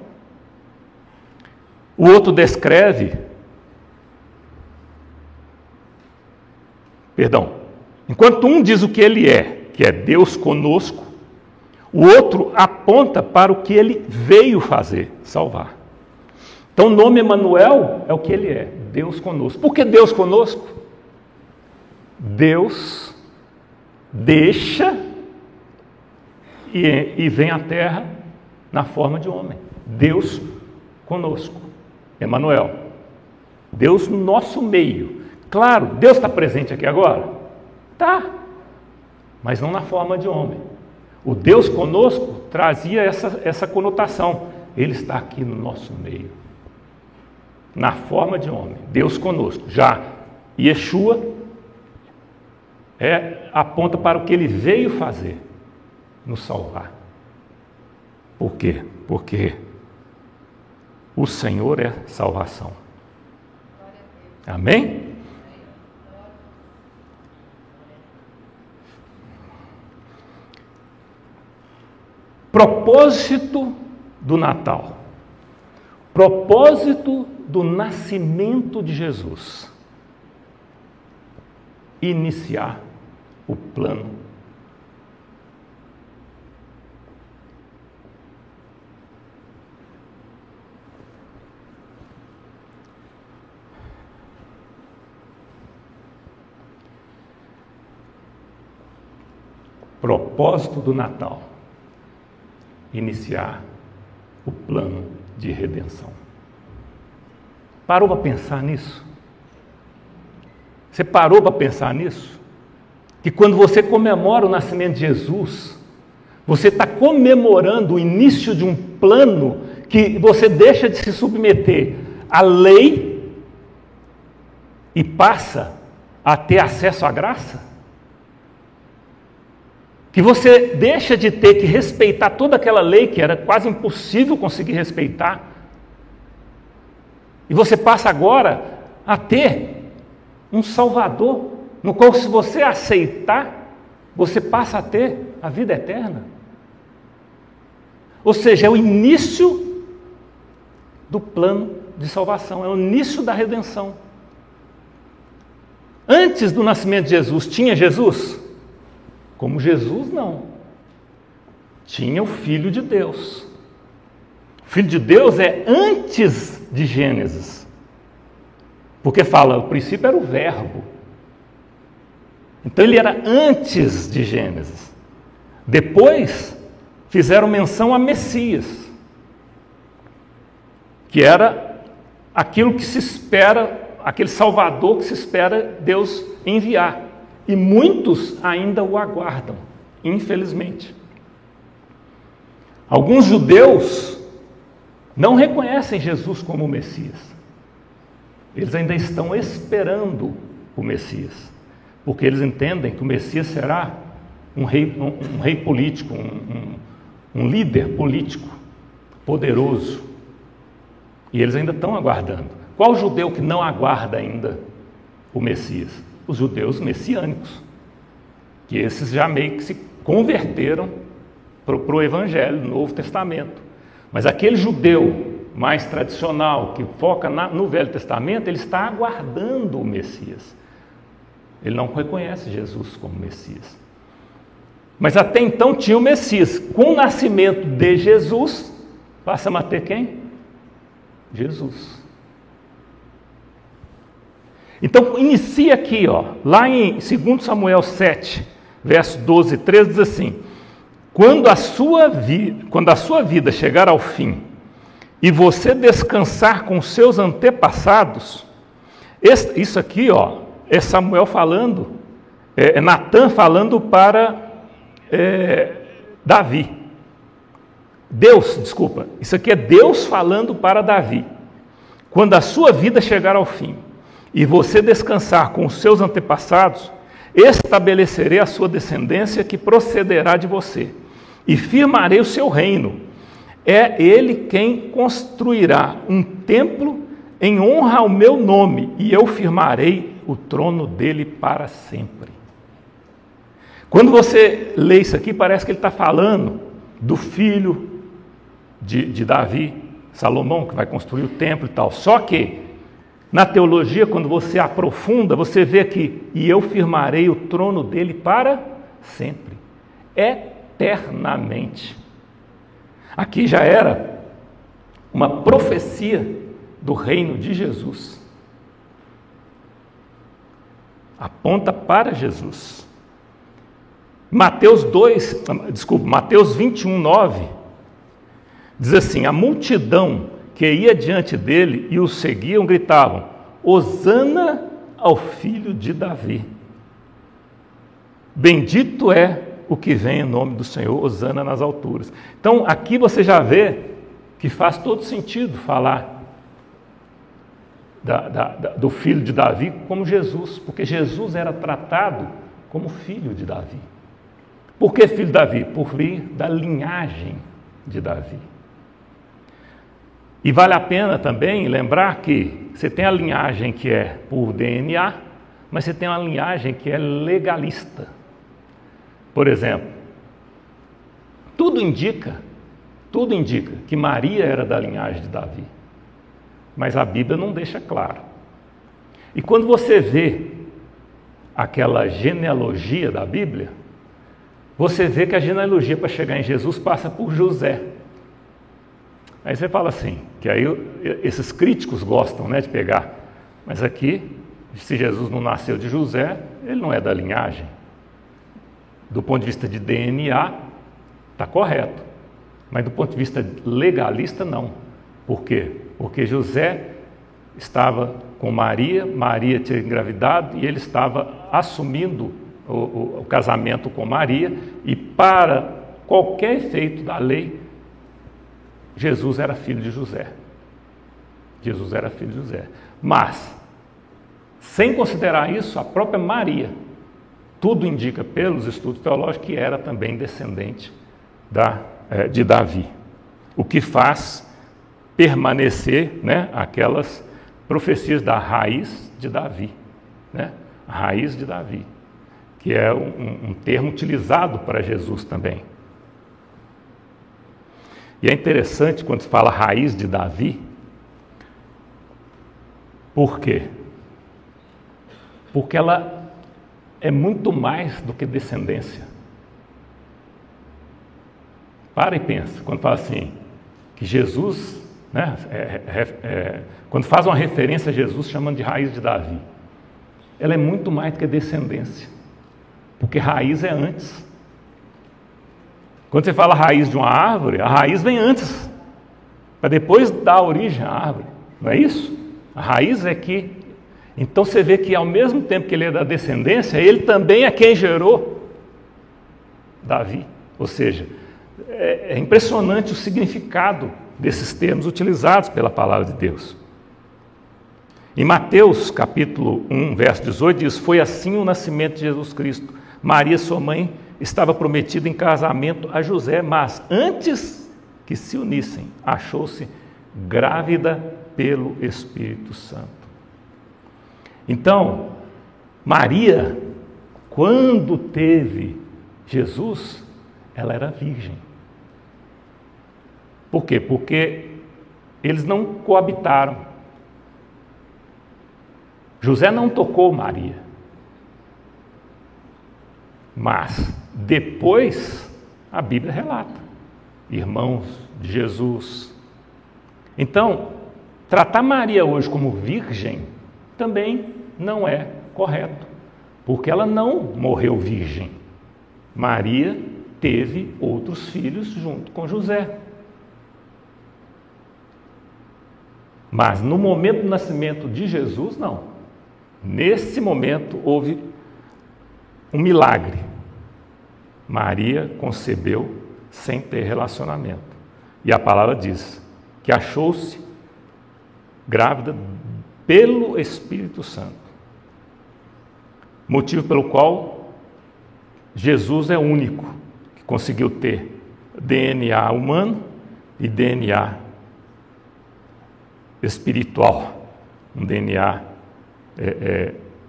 o outro descreve, enquanto um diz o que ele é, que é Deus conosco, o outro aponta para o que ele veio fazer, salvar. Então o nome Emanuel é o que ele é, Deus conosco. Por que Deus conosco? Deus deixa e vem à terra na forma de homem. Deus conosco. Emanuel. Deus no nosso meio. Claro, Deus está presente aqui agora? Tá. Mas não na forma de homem. O Deus conosco trazia essa conotação. Ele está aqui no nosso meio. Na forma de homem. Deus conosco. Já Yeshua aponta para o que ele veio fazer. Nos salvar. Por quê? Porque o Senhor é salvação. Amém? Propósito do Natal. Propósito do nascimento de Jesus. Iniciar o plano. Propósito do Natal. Iniciar o plano de redenção. Parou para pensar nisso? Você parou para pensar nisso? Que quando você comemora o nascimento de Jesus, você está comemorando o início de um plano que você deixa de se submeter à lei e passa a ter acesso à graça? Que você deixa de ter que respeitar toda aquela lei que era quase impossível conseguir respeitar, e você passa agora a ter um Salvador, no qual, se você aceitar, você passa a ter a vida eterna. Ou seja, é o início do plano de salvação, é o início da redenção. Antes do nascimento de Jesus, tinha Jesus? Como Jesus, não. Tinha o Filho de Deus. O Filho de Deus é antes de Gênesis. Porque fala, o princípio era o Verbo. Então ele era antes de Gênesis. Depois fizeram menção a Messias, que era aquilo que se espera, aquele Salvador que se espera Deus enviar. E muitos ainda o aguardam, infelizmente. Alguns judeus não reconhecem Jesus como o Messias. Eles ainda estão esperando o Messias, porque eles entendem que o Messias será um rei político, um líder político poderoso. E eles ainda estão aguardando. Qual judeu que não aguarda ainda o Messias? Os judeus messiânicos, que esses já meio que se converteram para o Evangelho, no Novo Testamento. Mas aquele judeu mais tradicional, que foca no Velho Testamento, ele está aguardando o Messias. Ele não reconhece Jesus como Messias. Mas até então tinha o Messias. Com o nascimento de Jesus, passamos a ter quem? Jesus. Então, inicia aqui, lá em 2 Samuel 7, verso 12 e 13, diz assim: quando a sua vida chegar ao fim, e você descansar com seus antepassados, isso aqui, é Samuel falando, é Natã falando para Davi. Isso aqui é Deus falando para Davi. Quando a sua vida chegar ao fim, e você descansar com os seus antepassados, estabelecerei a sua descendência que procederá de você, e firmarei o seu reino. É ele quem construirá um templo em honra ao meu nome, e eu firmarei o trono dele para sempre. Quando você lê isso aqui, parece que ele está falando do filho de Davi, Salomão, que vai construir o templo e tal. Só que na teologia, quando você aprofunda, você vê aqui, e eu firmarei o trono dele para sempre, eternamente. Aqui já era uma profecia do reino de Jesus. Aponta para Jesus. Mateus 21, 9, diz assim: a multidão que ia diante dele e o seguiam, gritavam: Hosana ao filho de Davi. Bendito é o que vem em nome do Senhor, Hosana nas alturas. Então, aqui você já vê que faz todo sentido falar do filho de Davi como Jesus, porque Jesus era tratado como filho de Davi. Por que filho de Davi? Por vir da linhagem de Davi. E vale a pena também lembrar que você tem a linhagem que é por DNA, mas você tem uma linhagem que é legalista. Por exemplo, tudo indica que Maria era da linhagem de Davi, mas a Bíblia não deixa claro. E quando você vê aquela genealogia da Bíblia, você vê que a genealogia para chegar em Jesus passa por José. Aí você fala assim, que aí esses críticos gostam, de pegar, mas aqui, se Jesus não nasceu de José, ele não é da linhagem. Do ponto de vista de DNA, está correto, mas do ponto de vista legalista, não. Por quê? Porque José estava com Maria, Maria tinha engravidado e ele estava assumindo o casamento com Maria, e para qualquer efeito da lei, Jesus era filho de José. Jesus era filho de José. Mas, sem considerar isso, a própria Maria, tudo indica pelos estudos teológicos que era também descendente de Davi. O que faz permanecer, né, aquelas profecias da raiz de Davi, né? A raiz de Davi, que é um termo utilizado para Jesus também. E é interessante quando se fala raiz de Davi. Por quê? Porque ela é muito mais do que descendência. Para e pensa, quando fala assim, que Jesus, né, quando faz uma referência a Jesus chamando de raiz de Davi, ela é muito mais do que descendência, porque raiz é antes. Quando você fala raiz de uma árvore, a raiz vem antes, para depois dar origem à árvore, não é isso? A raiz é que, então você vê que ao mesmo tempo que ele é da descendência, ele também é quem gerou Davi. Ou seja, é impressionante o significado desses termos utilizados pela palavra de Deus. Em Mateus capítulo 1, verso 18, diz: foi assim o nascimento de Jesus Cristo. Maria, sua mãe, estava prometida em casamento a José, mas antes que se unissem, achou-se grávida pelo Espírito Santo. Então, Maria, quando teve Jesus, ela era virgem. Por quê? Porque eles não coabitaram. José não tocou Maria. Mas, depois, a Bíblia relata, irmãos de Jesus. Então, tratar Maria hoje como virgem também não é correto, porque ela não morreu virgem. Maria teve outros filhos junto com José. Mas no momento do nascimento de Jesus, não. Nesse momento houve um milagre. Maria concebeu sem ter relacionamento. E a palavra diz que achou-se grávida pelo Espírito Santo. Motivo pelo qual Jesus é o único que conseguiu ter DNA humano e DNA espiritual, um DNA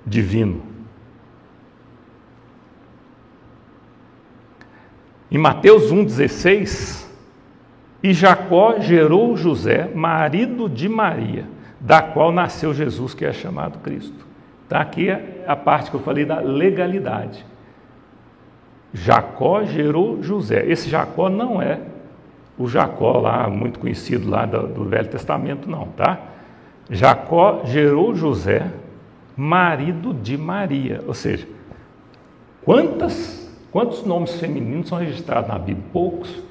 divino. Em Mateus 1,16, e Jacó gerou José, marido de Maria, da qual nasceu Jesus, que é chamado Cristo. Tá, aqui é a parte que eu falei da legalidade. Jacó gerou José. Esse Jacó não é o Jacó lá, muito conhecido lá do Velho Testamento, não, tá? Jacó gerou José, marido de Maria. Ou seja, quantos nomes femininos são registrados na Bíblia? Poucos.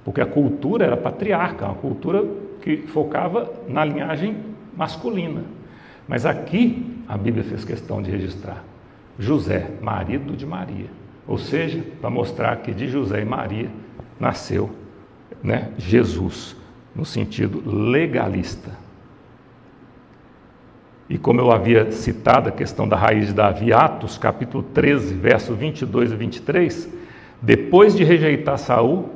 Porque a cultura era patriarca, uma cultura que focava na linhagem masculina. Mas aqui a Bíblia fez questão de registrar José, marido de Maria. Ou seja, para mostrar que de José e Maria nasceu, né, Jesus, no sentido legalista. E como eu havia citado a questão da raiz de Davi, Atos capítulo 13, versos 22 e 23, depois de rejeitar Saul,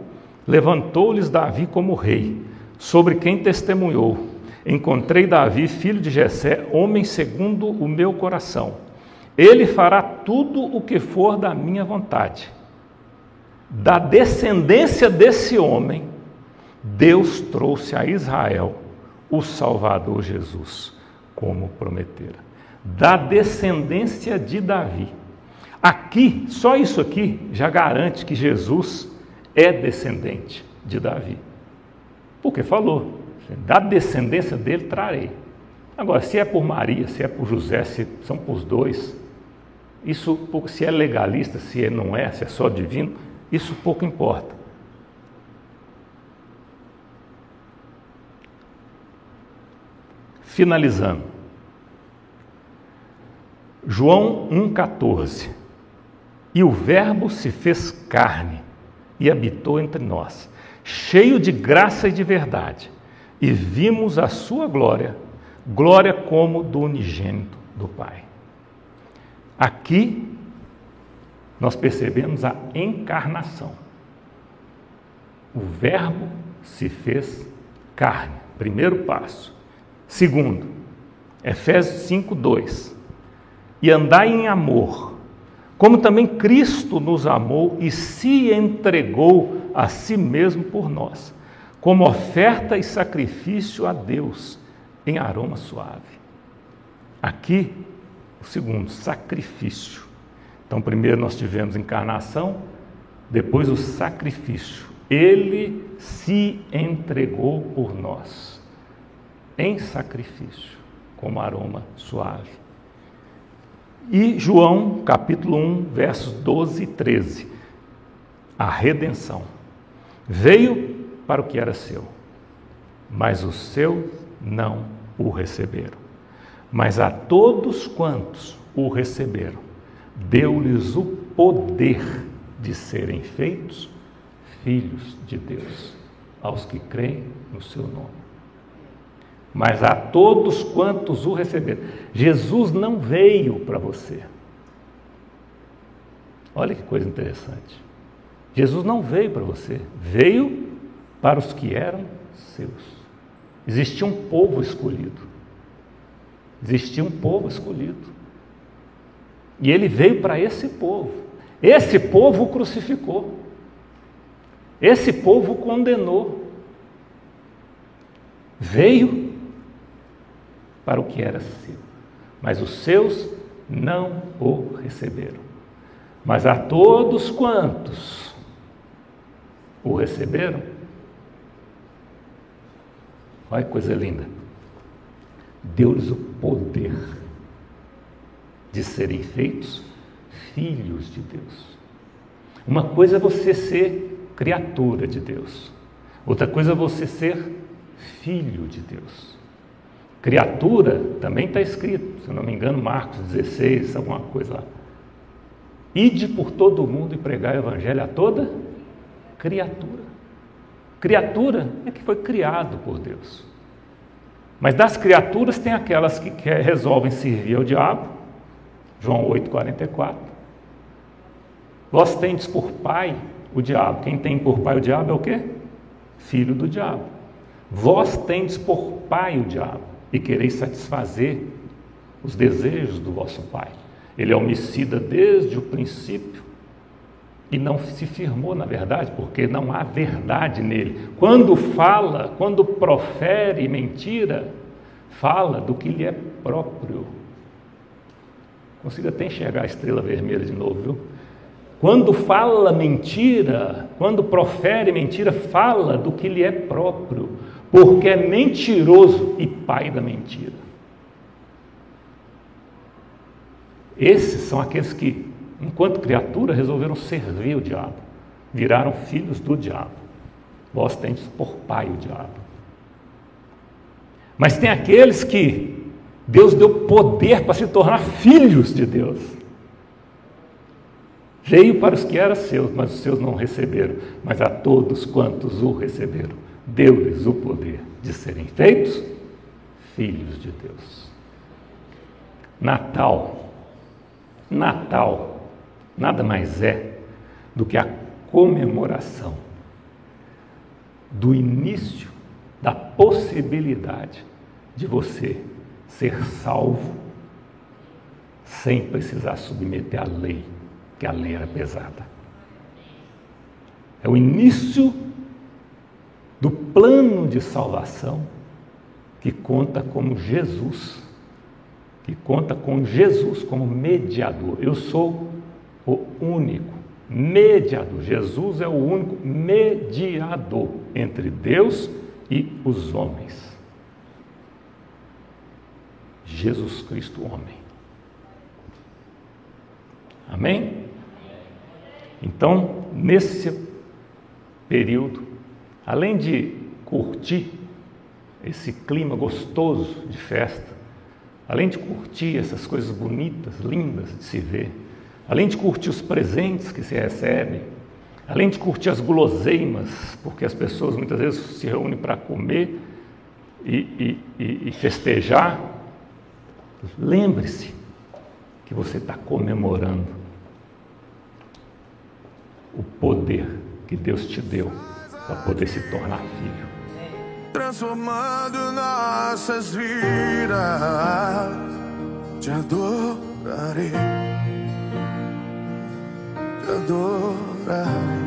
levantou-lhes Davi como rei, sobre quem testemunhou: encontrei Davi, filho de Jessé, homem segundo o meu coração. Ele fará tudo o que for da minha vontade. Da descendência desse homem, Deus trouxe a Israel o Salvador Jesus, como prometera. Da descendência de Davi. Aqui, só isso aqui já garante que Jesus é descendente de Davi. Porque falou, da descendência dele trarei. Agora, se é por Maria, se é por José, se são por os dois, isso, se é legalista, se não é, se é só divino, isso pouco importa. finalizando. João 1,14. E o Verbo se fez carne e habitou entre nós, cheio de graça e de verdade, e vimos a sua glória, glória como do unigênito do Pai. Aqui nós percebemos a encarnação. O Verbo se fez carne, primeiro passo. Segundo, Efésios 5:2. E andai em amor, como também Cristo nos amou e se entregou a si mesmo por nós, como oferta e sacrifício a Deus em aroma suave. Aqui, o segundo, sacrifício. Então, primeiro nós tivemos encarnação, depois o sacrifício. Ele se entregou por nós, em sacrifício, como aroma suave. E João, capítulo 1, versos 12 e 13. A redenção. Veio para o que era seu, mas os seus não o receberam. Mas a todos quantos o receberam, deu-lhes o poder de serem feitos filhos de Deus, aos que creem no seu nome. Mas a todos quantos o receberam. Jesus não veio para você. Olha que coisa interessante. Jesus não veio para você, veio para os que eram seus. Existia um povo escolhido. Existia um povo escolhido. E ele veio para esse povo. Esse povo o crucificou. Esse povo o condenou. Veio para o que era seu, mas os seus não o receberam. Mas a todos quantos o receberam, olha que coisa linda, deu-lhes o poder de serem feitos filhos de Deus. Uma coisa é você ser criatura de Deus, outra coisa é você ser filho de Deus. Criatura também está escrito, se eu não me engano, Marcos 16, alguma coisa lá. Ide por todo o mundo e pregai o evangelho a toda criatura. Criatura é que foi criado por Deus. Mas das criaturas tem aquelas que resolvem servir ao diabo, João 8,44. Vós tendes por pai o diabo. Quem tem por pai o diabo é o quê? Filho do diabo. Vós tendes por pai o diabo e quereis satisfazer os desejos do vosso pai. Ele é homicida desde o princípio e não se firmou na verdade, porque não há verdade nele. Quando fala, quando profere mentira, fala do que lhe é próprio. Consigo até enxergar a estrela vermelha de novo, viu? Quando fala mentira, quando profere mentira, fala do que lhe é próprio, porque é mentiroso e pai da mentira. Esses são aqueles que, enquanto criatura, resolveram servir o diabo, viraram filhos do diabo. Vós tendes por pai o diabo. Mas tem aqueles que Deus deu poder para se tornar filhos de Deus. Veio para os que eram seus, mas os seus não receberam. Mas a todos quantos o receberam, deu-lhes o poder de serem feitos filhos de Deus. Natal nada mais é do que a comemoração do início da possibilidade de você ser salvo sem precisar submeter à lei, que a lei era pesada. É o início do plano de salvação que conta com Jesus como mediador. Eu sou o único mediador. Jesus é o único mediador entre Deus e os homens. Jesus Cristo, homem. Amém? Então, nesse período, além de curtir esse clima gostoso de festa, além de curtir essas coisas bonitas, lindas de se ver, além de curtir os presentes que se recebem, além de curtir as guloseimas, porque as pessoas muitas vezes se reúnem para comer e festejar, lembre-se que você está comemorando o poder que Deus te deu para poder se tornar filho. Transformando nossas vidas, te adorarei, te adorarei.